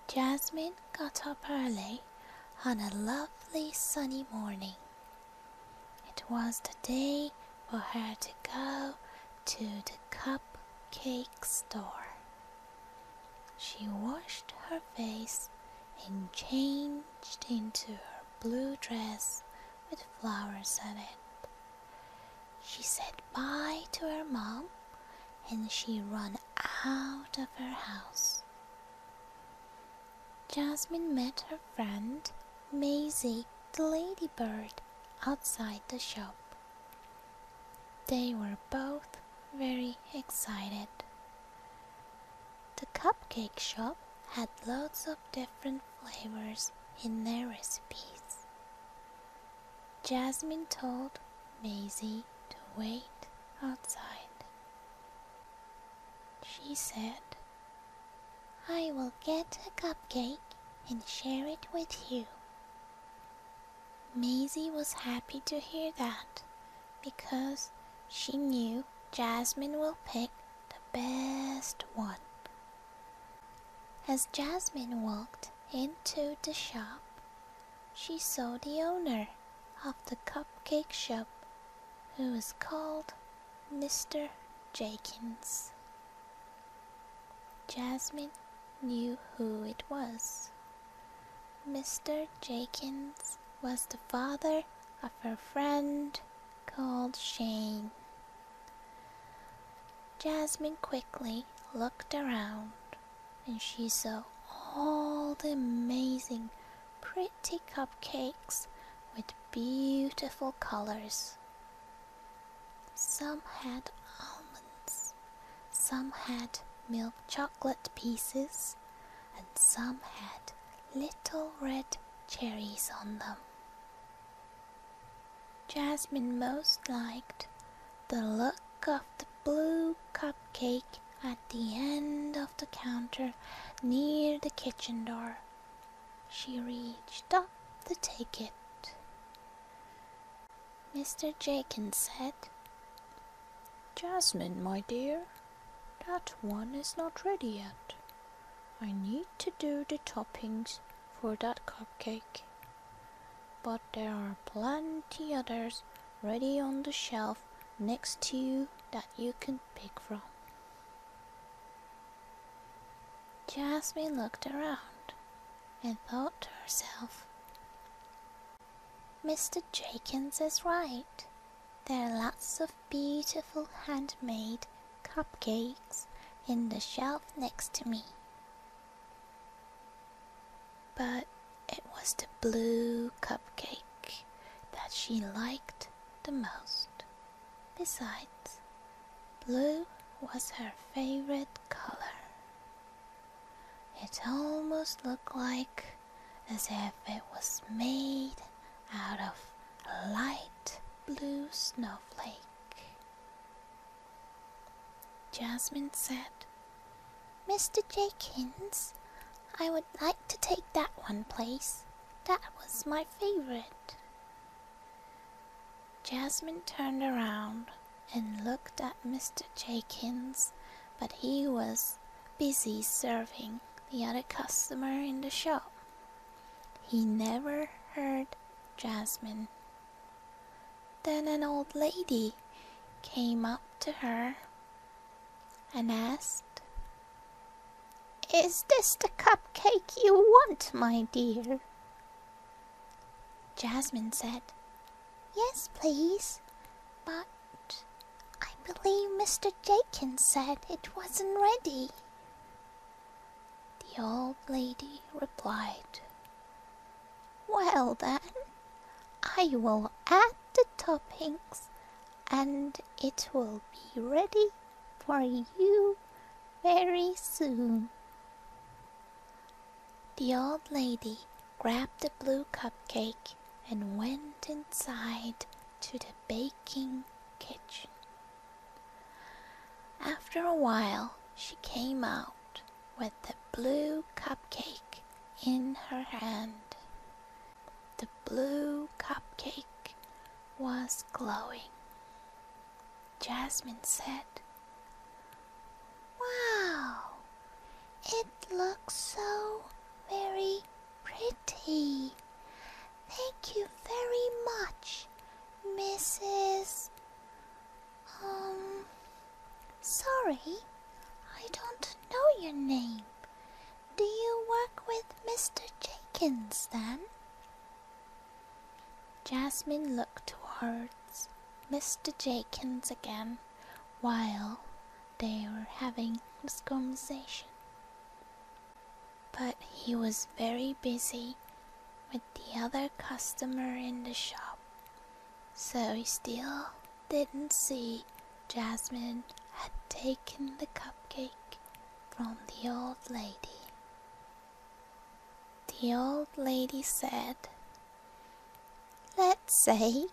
Jasmine got up early on a lovely sunny morning. It was the day for her to go to the Cupcake store. She washed her face and changed into her blue dress with flowers on it. She said bye to her mom and she ran out of her house. Jasmine met her friend Maisy the Lady Bird outside the shop. They were both very excited. The cupcake shop had loads of different flavors in their recipes. Jasmine told Maisy to wait outside. She said, "I will get a cupcake and share it with you." Maisy was happy to hear that because she knew Jasmine will pick the best one. As Jasmine walked into the shop, she saw the owner of the cupcake shop, who was called Mr. Jenkins. Jasmine knew who it was. Mr. Jenkins was the father of her friend called Shane. Jasmine quickly looked around and she saw all the amazing pretty cupcakes with beautiful colors. Some had almonds, some had milk chocolate pieces, and some had little red cherries on them. Jasmine most liked the look of the blue cupcake at the end of the counter near the kitchen door. She reached up to take it. Mr. Jenkins said, "Jasmine, my dear, that one is not ready yet. I need to do the toppings for that cupcake. But there are plenty others ready on the shelf next to you that you can pick from." Jasmine looked around and thought to herself, "Mr. Jenkins is right. There are lots of beautiful handmade cupcakes in the shelf next to me." But it was the blue cupcake that she liked the most. Besides, blue was her favorite color. It almost looked like as if it was made out of a light blue snowflake. Jasmine said, "Mr. Jenkins, I would like to take that one, please. That was my favorite." Jasmine turned around and looked at Mr. Jenkins, but he was busy serving the other customer in the shop. He never heard Jasmine. Then an old lady came up to her and asked, "Is this the cupcake you want, my dear?" Jasmine said, "Yes, please, but I believe Mr. Jenkins said it wasn't ready." The old lady replied, "Well then, I will add the toppings and it will be ready for you very soon." The old lady grabbed the blue cupcake and went inside to the baking kitchen. After a while, she came out with the blue cupcake in her hand. The blue cupcake was glowing. Jasmine said, "Wow, it looks so Mr. Jenkins, then? Jasmine looked towards Mr. Jenkins again while they were having this conversation. But he was very busy with the other customer in the shop, so he still didn't see Jasmine had taken the cupcake from the old lady. The old lady said, "Let's say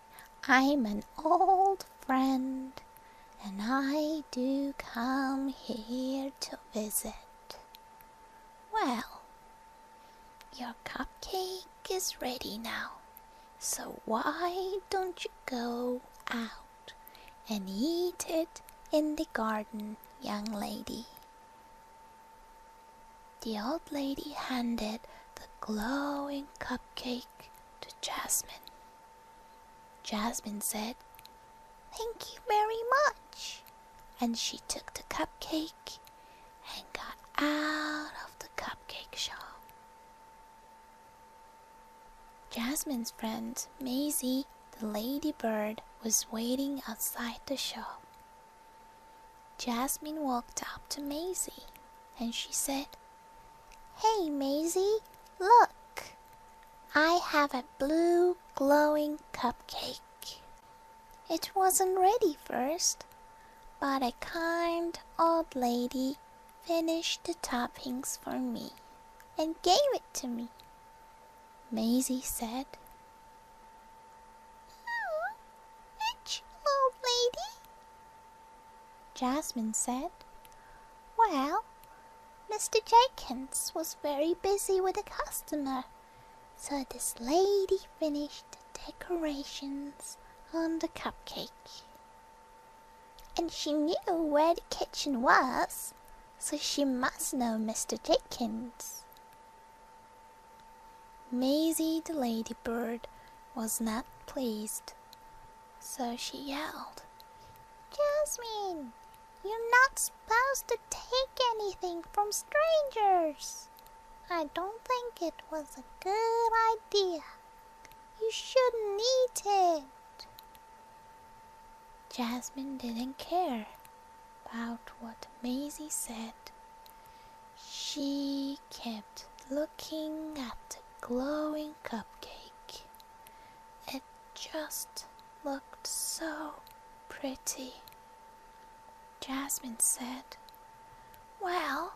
I'm an old friend and I do come here to visit. Well, your cupcake is ready now, so why don't you go out and eat it in the garden, young lady?" The old lady handed the glowing cupcake to Jasmine. Jasmine said, "Thank you very much," and she took the cupcake and got out of the cupcake shop. Jasmine's friend Maisy the Lady Bird was waiting outside the shop. Jasmine walked up to Maisy and she said, "Hey Maisy, look! I have a blue glowing cupcake. It wasn't ready first, but a kind old lady finished the toppings for me and gave it to me." Maisy said, "Which old lady?" Jasmine said, "Well, Mr. Jenkins was very busy with a customer, so this lady finished the decorations on the cupcake. And she knew where the kitchen was, so she must know Mr. Jenkins." Maisy the Lady Bird was not pleased, so she yelled, "Jasmine, you're not supposed to take anything from strangers. I don't think it was a good idea. You shouldn't eat it." Jasmine didn't care about what Maisy said. She kept looking at the glowing cupcake. It just looked so pretty. Jasmine said, "Well,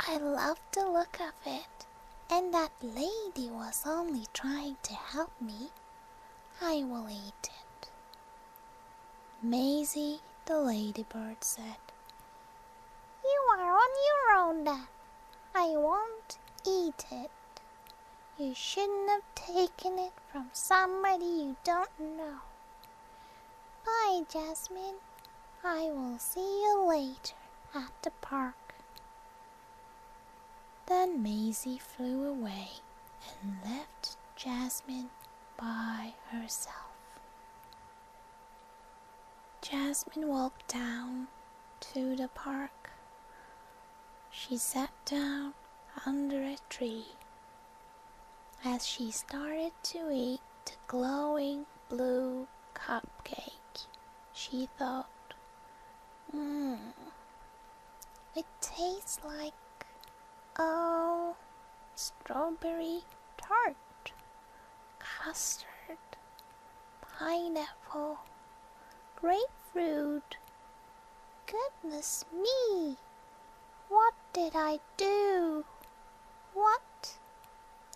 I love the look of it, and that lady was only trying to help me. I will eat it." Maisy the Ladybird said, "You are on your own then. I won't eat it. You shouldn't have taken it from somebody you don't know. Bye, Jasmine. I will see you later at the park." Then Maisy flew away and left Jasmine by herself. Jasmine walked down to the park. She sat down under a tree. As she started to eat the glowing blue cupcake, she thought, "It tastes like, strawberry tart, custard, pineapple, grapefruit. Goodness me! What did I do? What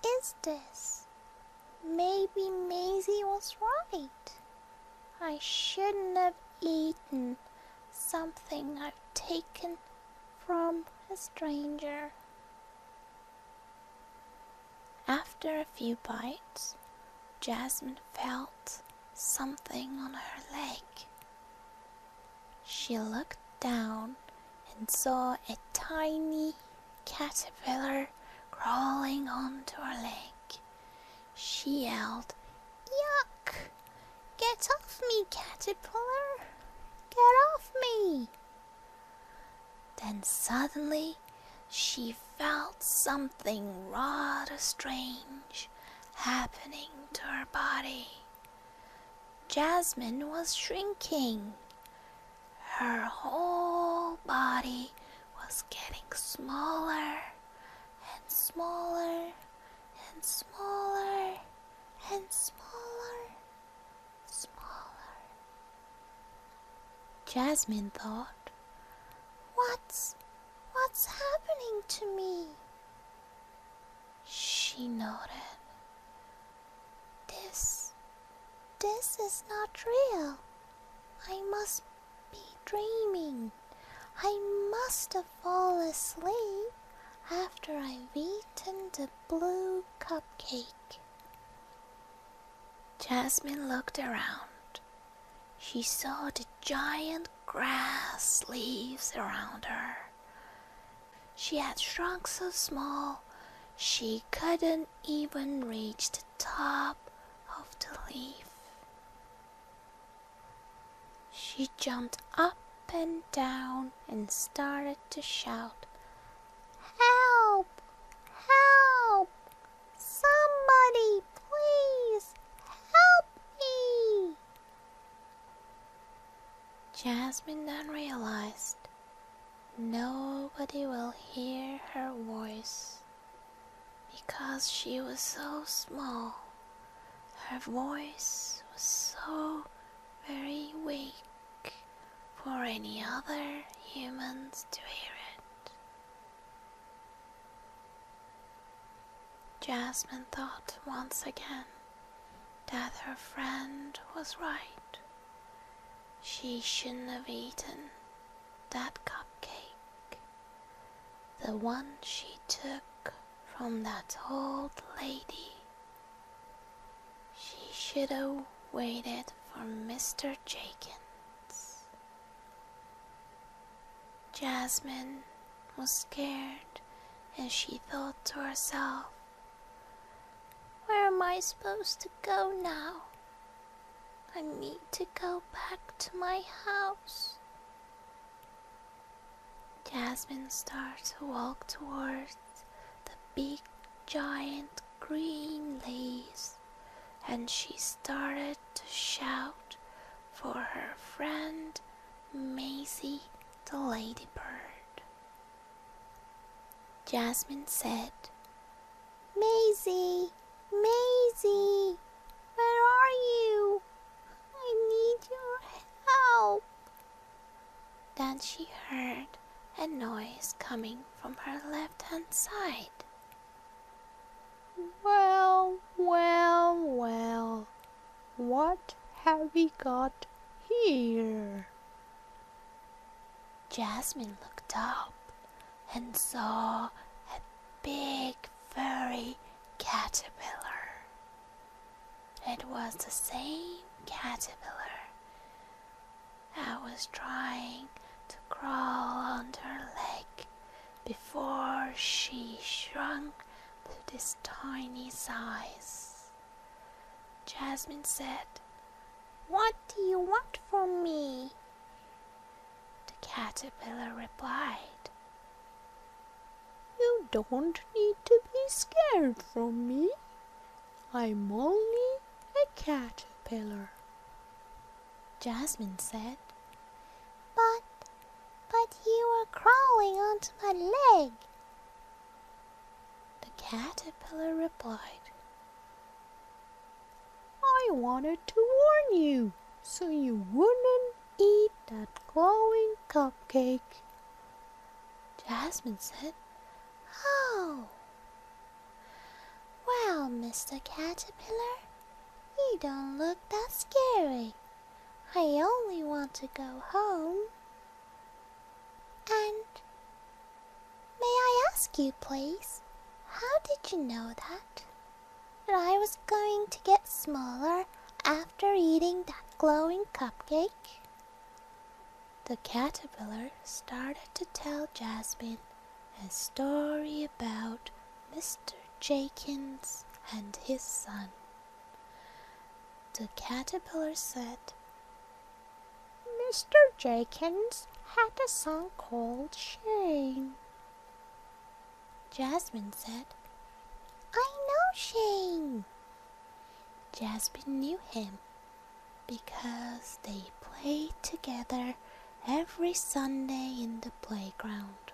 is this? Maybe Maisy was right. I shouldn't have eaten something I've taken from a stranger." After a few bites, Jasmine felt something on her leg. She looked down and saw a tiny caterpillar crawling onto her leg. She yelled, "Yuck! Get off me, caterpillar! Get off me!" Then suddenly she felt something rather strange happening to her body. Jasmine was shrinking. Her whole body was getting smaller and smaller and smaller and smaller, smaller. Jasmine thought, What's happening to me? She noted, This is not real. I must be dreaming. I must have fallen asleep after I've eaten the blue cupcake. Jasmine looked around. She saw the giant grass leaves around her. She had shrunk so small she couldn't even reach the top of the leaf. She jumped up and down and started to shout, "Help! Help! Somebody, please help me!" Jasmine then realized nobody will hear her voice because she was so small. Her voice was so very weak for any other humans to hear it. Jasmine thought once again that her friend was right. She shouldn't have eaten that cupcake, the one she took from that old lady. She should have waited for Mr. Jenkins. Jasmine was scared and she thought to herself, "Where am I supposed to go now? I need to go back to my house." Jasmine started to walk towards the big giant green leaves, and she started to shout for her friend Maisy the Lady Bird. Jasmine said, "Maisy, Maisy, where are you? I need your help." Then she heard a noise coming from her left-hand side. Well, well, well, what have we got here? Jasmine looked up and saw a big furry caterpillar. It was the same caterpillar that was trying to crawl on her leg before she shrunk to this tiny size. Jasmine said, "What do you want from me?" The caterpillar replied, You don't need to be scared from me. I'm only a caterpillar. Jasmine said, But you were crawling onto my leg." The caterpillar replied, I wanted to warn you so you wouldn't eat that glowing cupcake. Jasmine said, "Oh, well, Mr. Caterpillar, you don't look that scary. I only want to go home. And may I ask you, please, how did you know that I was going to get smaller after eating that glowing cupcake?" The caterpillar started to tell Jasmine a story about Mr. Jenkins and his son. The caterpillar said, Mr. Jenkins had a son called Shane. Jasmine said. I know Shane. Jasmine knew him because they played together every Sunday in the playground.